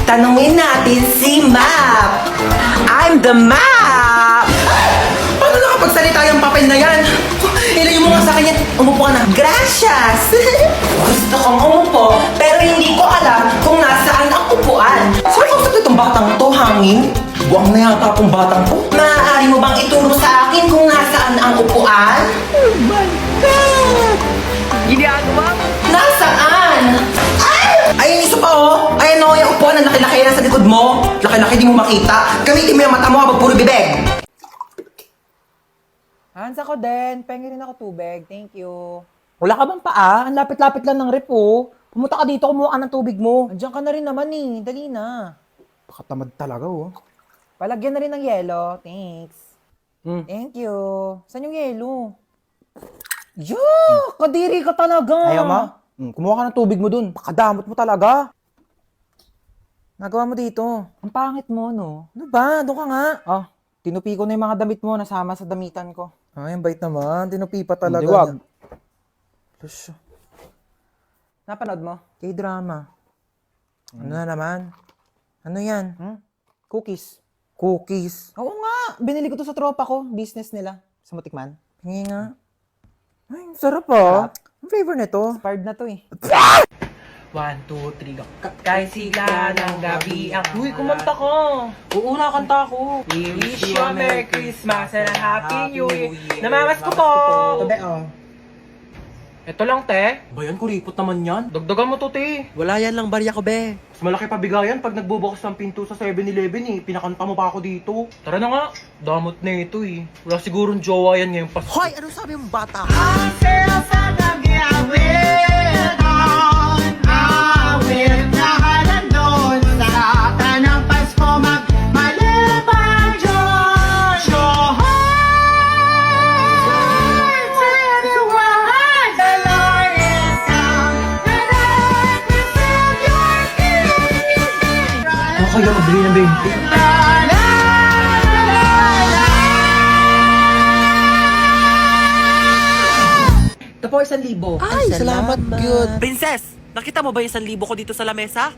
Tanungin natin si Map! I'm the Map! Paano nakapagsalita yung papel na yan? Ilayo mo nga sa akin yan. Umupo ka na. Gracias! Gusto kong umupo, pero hindi ko alam kung nasaan ang upuan. Saan kausap itong batang to, hangin? Buwang na yata akong batang to. Maaari mo bang ituro sa akin kung nasaan ang upuan? Oh my God! Ginagawa mo? Nasaan? Ay, isa pa oh! Ayan o, yung upuan, ang laki-laki na sa likod mo. Laki-laki, di mo makita. Gamitin mo yung mata mo habang puro bibig. Hans, ako din. Pengi rin ako tubig. Thank you. Wala ka bang paa? Ang lapit-lapit lang ng rep, oh. Pumunta ka dito, kumuha ka ng tubig mo. Andiyan ka na rin naman, eh. Dali na. Pakatamad talaga, oh. Palagyan na rin ng yelo. Thanks. Thank you. Saan yung yelo? Kadiri ka talaga. Ayaw mo? Kumuha ka ng tubig mo dun. Pakadamot mo talaga. Nagawa mo dito. Ang pangit mo, no? Ano ba? Doon ka nga. Ah, tinupi ko na yung mga damit mo. Nasama sa damitan ko. Ay, ang bait naman. Tinupi pa talaga. Hindi, wag. Plus, Napanood mo? K-drama. Ano na naman? Ano yan? Cookies. Cookies. Oo nga. Binili ko to sa tropa ko. Business nila. Sa Mutikman. Hingi nga. Ay, sarap ah. Ang flavor nito. Expired na to eh. 1, 2, 3, go. Kahit sila ng gabi ang... Uy, kumanta ka. Oo, nakanta ko. We wish you a Merry Christmas and a Happy New Year. Namamas ko po! Tabi, oh. Ito lang, te. Bayan, kuripot naman yan. Dagdagan mo to, te. Wala yan lang barya ko, be. Mas malaki pa bigayan pag nagbubukas ng pinto sa 7-Eleven eh. Pinakanta mo pa ako dito. Tara na nga. Damot na ito eh. Wala sigurong jowa yan ngayong Pasko. Hoy, ano sabi mong bata? Kaya mabili ng 20. Ito po, 1,000. Ay, salamat, good. Princess, nakita mo ba yung 1,000 ko dito sa lamesa?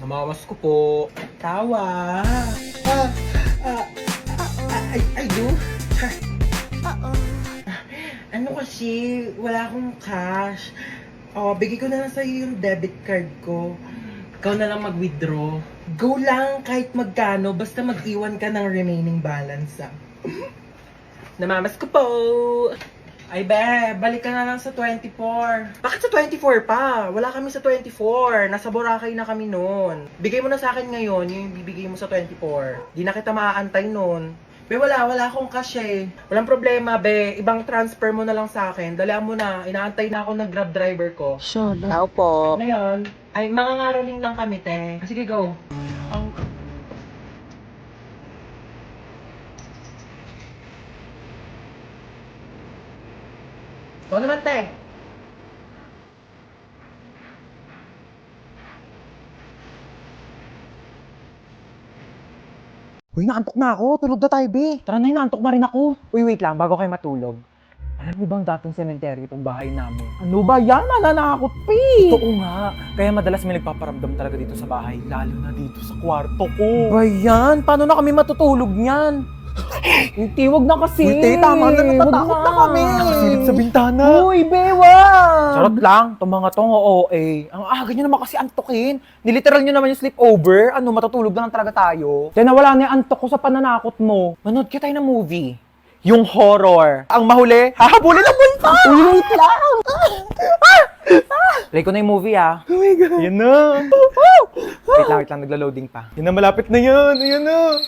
Namamas ko po. Tawa. I do. Ano kasi, wala akong cash. Oh, bigay ko na lang sa'yo yung debit card ko. Ikaw na lang mag-withdraw. Go lang kahit magkano, basta mag-iwan ka ng remaining balance ah. Namamas ko po. Ay be, balik ka na lang sa 24. Bakit sa 24 pa? Wala kami sa 24. Nasa Boracay na kami noon. Bigay mo na sa akin ngayon, yung bibigay mo sa 24. Di na kita maaantay noon. Be, wala akong cash eh. Walang problema, be. Ibang transfer mo na lang sa akin. Dalihan mo na. Inaantay na ako ng Grab driver ko. Tao po. Ano yun? Ay, mga ngaraling lang kami, te. Sige, go. Ikaw naman, te. Uy, naantok na ako. Tulog na tayo, be. Tara na, naantok na rin ako. Uy, wait lang. Bago kayo matulog. Alam niyo bang dating sementeryo itong bahay namin? Ano ba yan? Mananakot, pe! Oo nga. Kaya madalas may nagpaparamdam talaga dito sa bahay. Lalo na dito sa kwarto ko. Ba yan? Paano na kami matutulog niyan? Hindi, wag na kasi. Uy, tama na, natatakot na kami. Nakasilip sa bintana. Uy, bewa! Charot lang. Itong mga tong OA. Ang aga nyo naman kasi antokin. Niliteral nyo naman yung sleepover. Ano, matutulog na lang talaga tayo. Kaya nawala na yung antok ko sa pananakot mo. Manood ka tayo ng movie. Yung horror. Ang mahuli, hahabulin ang multo! Uy, wait lang! Play ko na yung movie ah. Oh my God. Yan na. Wait lang, nagla-loading pa. Yan na, malapit na yan. Ayan na.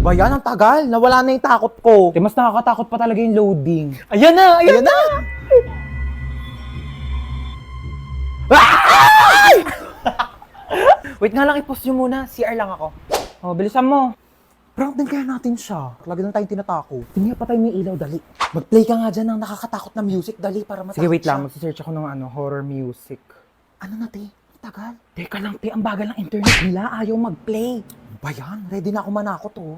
Ba yan? Ang tagal. Nawala na yung takot ko. Mas nakakatakot pa talaga yung loading. Ayan na, ayan na. Wait nga lang, i-post nyo muna. CR lang ako. Oh, bilisan mo. Prank din kaya natin siya. Lagi lang tayong tinatako. Tingnan pa tayo may ilaw, dali. Mag-play ka nga dyan ng nakakatakot na music, dali, para matakot Sige, wait siya. lang. Magsisearch ako ng horror music. Ano na, te? Tagal. Teka lang, te. Ang bagal ng internet nila. Ayaw mag-play. Ba yan? Ready na ako manakot, oh.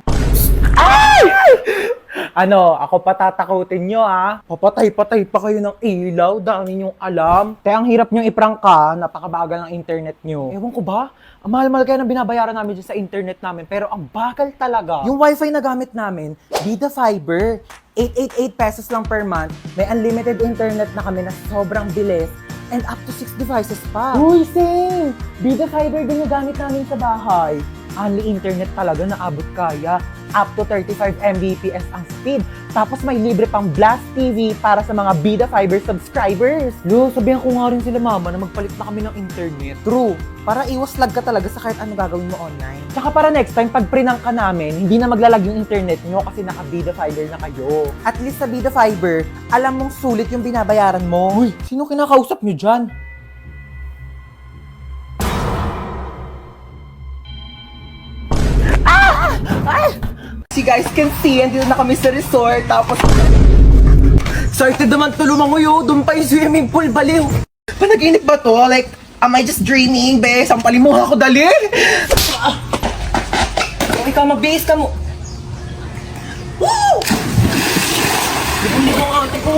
Ano, ako patatakutin nyo Papatay-patay pa kayo ng ilaw, dami nyong alam. Kaya ang hirap nyong iprangka, napakabagal ng internet nyo. Ewan ko ba? Ang mahal-mahal kaya ng binabayaran namin dyan sa internet namin, pero ang bagal talaga. Yung wifi na gamit namin, Vida Fiber, 888 pesos lang per month. May unlimited internet na kami na sobrang bilis and up to 6 devices pa. Uy, same! Vida Fiber din yung gamit namin sa bahay. Only internet talaga na abot kaya. Up to 35 Mbps ang speed. Tapos may libre pang Blast TV para sa mga Vida Fiber subscribers. Lo, sabihan ko nga rin sila mama na magpalit na kami ng internet. True. Para iwas lag ka talaga sa kahit ano gagawin mo online. Tsaka para next time, pag prinang ka namin, hindi na maglalag yung internet nyo kasi naka Vida Fiber na kayo. At least sa Vida Fiber, alam mong sulit yung binabayaran mo. Uy, sino kinakausap nyo dyan? Si guys can see, andito na kami sa resort, tapos... Sorted naman tulumanguyo, doon pa yung swimming pool, baliw. Panaginip ba to? Like, am I just dreaming, be? Sampalin mo ako, dali! Ikaw, mag-base ka mo. Woo! Hindi ko ate ko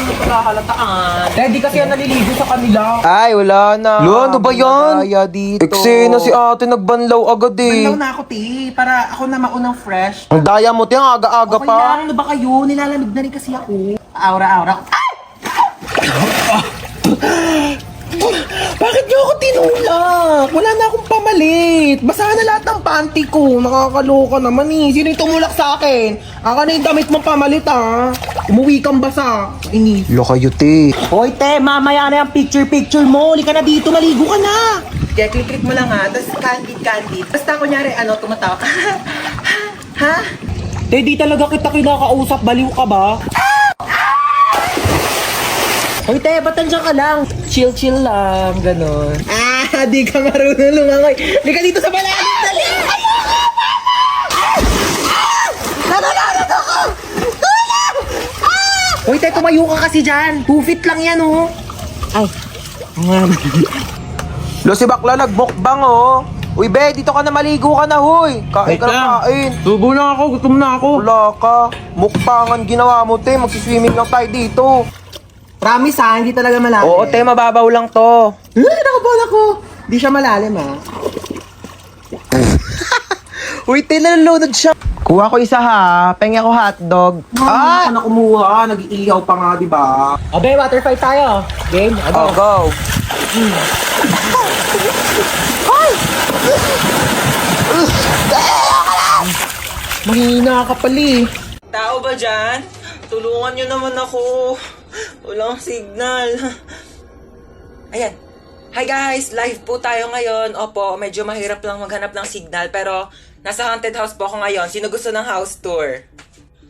napakahalataan. Hindi kasi yan naliligo sa kanila. Ay, wala na. Lo, ano ba yan? Madaya dito. Eksena si ate, nagbanlaw agad eh. Banlaw na ako, te. Para ako na maunang fresh. Ang daya mo, tiyan, aga-aga Okay pa. lang, ano ba kayo? Nilalamig na rin kasi ako. Aura-aura. Bakit niyo ako tinulak? Wala na akong pamalit. Basa na lahat ng panty ko. Nakakaloka naman eh. Sino yung tumulak sa akin? Aka na yung damit mong pamalit ah. Umuwi kang basa. Inis. Lo kayo, te. Hoy te, mamaya na yung picture mo. Huli ka na dito, maligo ka na. Kaya click mo lang ha, tapos candid. Basta kunyari, tumatawa ka. Ha? Te, di talaga kita kinakausap. Baliw ka ba? Hoy te, ba't nandiyan ka lang? Chill lang, ganon. Di ka marunong lumangoy. Di ka dito sa malalim, dali! Nanananat ako! Tulong! Hoy te, tumayo ka kasi dyan. 2 feet lang yan, oh. Ay. Lo, si bakla nagmukbang, oh. Uy, be, dito ka na maligo ka na, huy. Kain ka na kain. Subo na ako, gutom na ako. Wala ka. Mukbangan ginawa mo, te. Magsiswimming lang tayo dito. Promise ha, hindi talaga malalim. Oo, te, mababaw lang to. Nakabala ko. Di siya malalim, ha. Uy, te, nalulunod siya. Kuha ko isa ha. Pengi ako hotdog. Ay! Ano kumuha? Nag-iihaw pa nga, di ba? Abe, water fight tayo. Game? Oh, go. Mahina ka pali. Tao ba dyan? Tulungan nyo naman ako. Walang signal. Ayan. Hi guys! Live po tayo ngayon. Opo, medyo mahirap lang maghanap ng signal. Pero nasa haunted house po ako ngayon. Sino gusto ng house tour?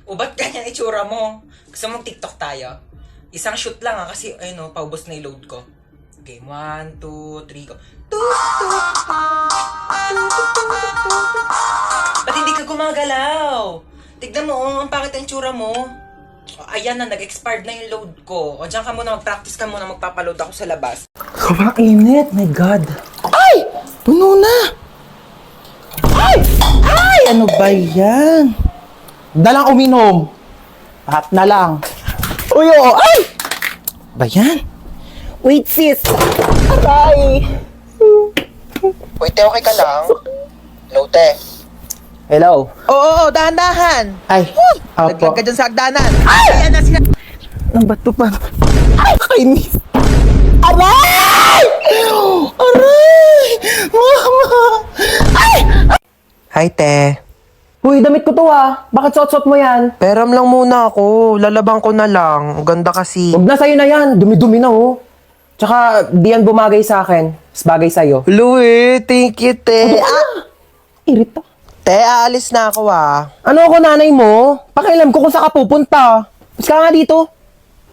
O ba't ganyan itsura mo? Gusto mong TikTok tayo? Isang shoot lang kasi ayun paubos na yung load ko. Okay, 1, 2, 3, go. Ba't hindi ka gumagalaw? Tignan mo, ang pangit ang tsura mo. O, ayan na, nag-expired na yung load ko. O, dyan ka muna, mag-practice ka muna, magpapaload ako sa labas. Sobrang init, my God. Ay! Puno na! Ay! Ay! Ano ba yan? Dalang uminom. Lahat na lang. Uy, oo! Ay! Ba yan? Wait, sis! Aray! Uy, te, okay ka lang? Hello, te. Hello. Oo, dahan-dahan! Ay, Naglag apo. ka dyan sa hagdanan! Ay! Ayan na sila! Ang bato pa. Ay! Kainis! Aray! Aray! Mama! Ay! Hi, te. Uy, damit ko to Bakit suot-suot mo yan? Peram lang muna ako. Lalabang ko na lang. Ang ganda kasi. Huwag na sa'yo na yan. Dumi-dumi na Tsaka, di yan bumagay sa akin. Mas bagay sa'yo. Louie, thank you, te. Irita. Te, aalis na ako Ano ako nanay mo? Pakialam ko kung saan ka pupunta. Mas ka nga dito.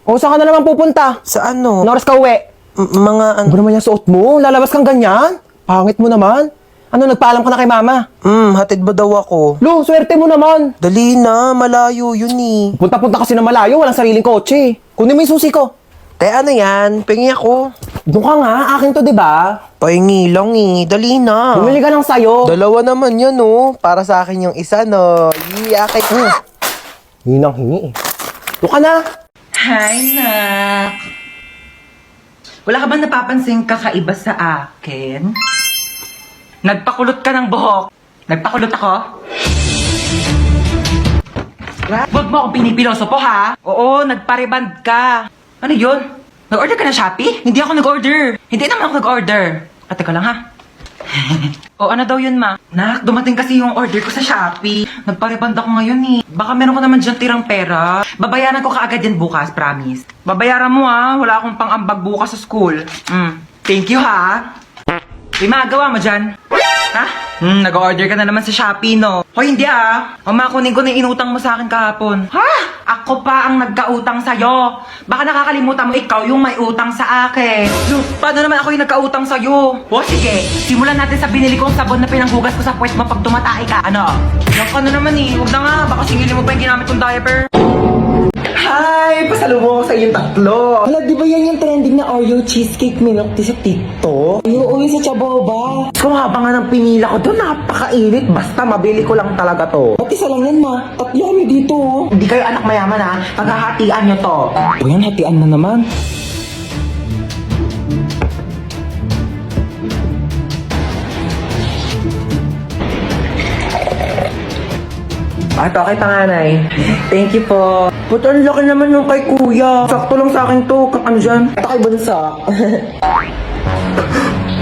O saan ka na naman pupunta? Sa ano? Ano oras ka uwi? Mga Ano ba naman yung suot mo? Lalabas kang ganyan? Pangit mo naman. Ano, nagpaalam ka na kay mama? hatid mo daw ako. Lo, swerte mo naman. Dali na, malayo yun eh. Punta-punta kasi na malayo, walang sariling kotse. Kunin mo yung susi ko. Te, ano yan? Pingi ako. Doon ka nga, akin to, di ba? Pahingi lang eh. Dali na. Bumili ka ng sayo. Dalawa naman yan, oh. Para sa akin yung isa, no. Akin. Hingi ng hingi eh. Doon ka na! Hi, nak. Wala ka ba napapansin kakaiba sa akin? Nagpakulot ka ng buhok. Nagpakulot ako? Huwag mo akong pinipiloso po, ha? Oo, nagpareband ka. Ano yun? Nag-order ka ng Shopee? Hindi ako nag-order. Hindi naman ako nag-order. Teka lang, ha? O ano daw yun, ma? Nak, dumating kasi yung order ko sa Shopee. Nagpareband ako ngayon, eh. Baka meron ko naman dyan tirang pera. Babayaran ko kaagad yan bukas, promise. Babayaran mo, ha? Wala akong pang-ambag bukas sa school. Thank you, ha? Uy, magawa mo dyan. Ha? Nag-order ka na naman sa Shopee, no? Hoy, hindi kunin ko na yung inutang mo sa akin kahapon. Ha? Ako pa ang nagkautang sa'yo. Baka nakakalimutan mo ikaw yung may utang sa akin. Paano naman ako yung nagkautang sa'yo? O sige, simulan natin sa binili kong sabon na pinanghugas ko sa puwet mo pag tumatay ka. Ano? Yung ano naman eh. Huwag na nga. Baka singilin mo pa yung ginamit kong diaper. Hi! Pasalubong ako sa inyong tatlo. Hala, di ba yan yung trending na Oreo cheesecake milk tea sa TikTok? Oo, yung sa Chaboba. Kung habang nga ng pinila ko doon, napakainit. Basta mabili ko lang talaga to. Ba't isa lang yan, ma? Tatlo kami dito, oh. Hindi kayo anak mayaman, ha? Paghahatian nyo to. O yan, hatian na naman. Okay, panganay. Thank you po. Ba't ang laki naman yung kay kuya? Sakto lang sa akin to. Ano dyan? Ito kay Bunso.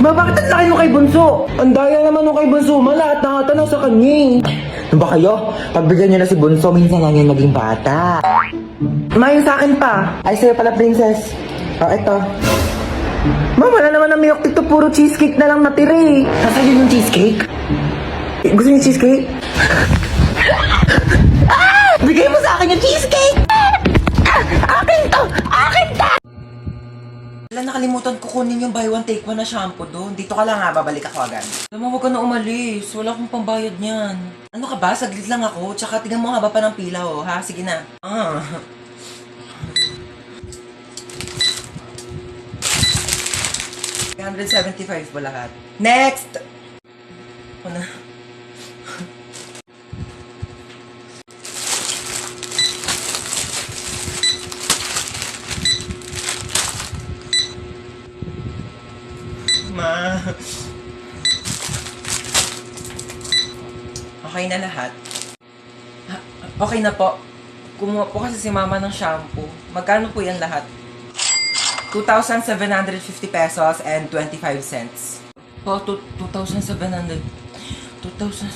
Ma, bakit ang laki nung kay Bunso? Ang daya naman nung kay Bunso, ma. Lahat nakatanaw sa kanya, eh. Ano ba kayo? Pagbigyan nyo na si Bunso, minsan lang yan naging bata. Ma, yung sa akin pa. Ay, sa'yo pala, princess. Ito. Ma, wala naman na milk tea to. Puro cheesecake na lang natira eh. Nasaan yun yung cheesecake? Gusto niyo cheesecake? Bigay mo sa akin yung cheesecake! Akin to! Akin to! Wala, nakalimutan ko kunin yung buy one take one na shampoo doon. Dito ka lang ha, babalik ako agad. Alam mo, huwag ka na umalis. Wala akong pambayad niyan. Ano ka ba? Saglit lang ako. Tsaka tignan mo haba pa ng pila oh, ha? Sige na. $175 po lahat. Next! Ano? Ma. Okay na lahat? Okay na po. Kumuha po kasi si mama ng shampoo. Magkano po yan lahat? 2,750 pesos and 25 cents. Oh, 2,700. 2,000.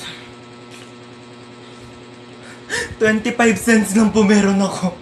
25 cents lang po meron ako.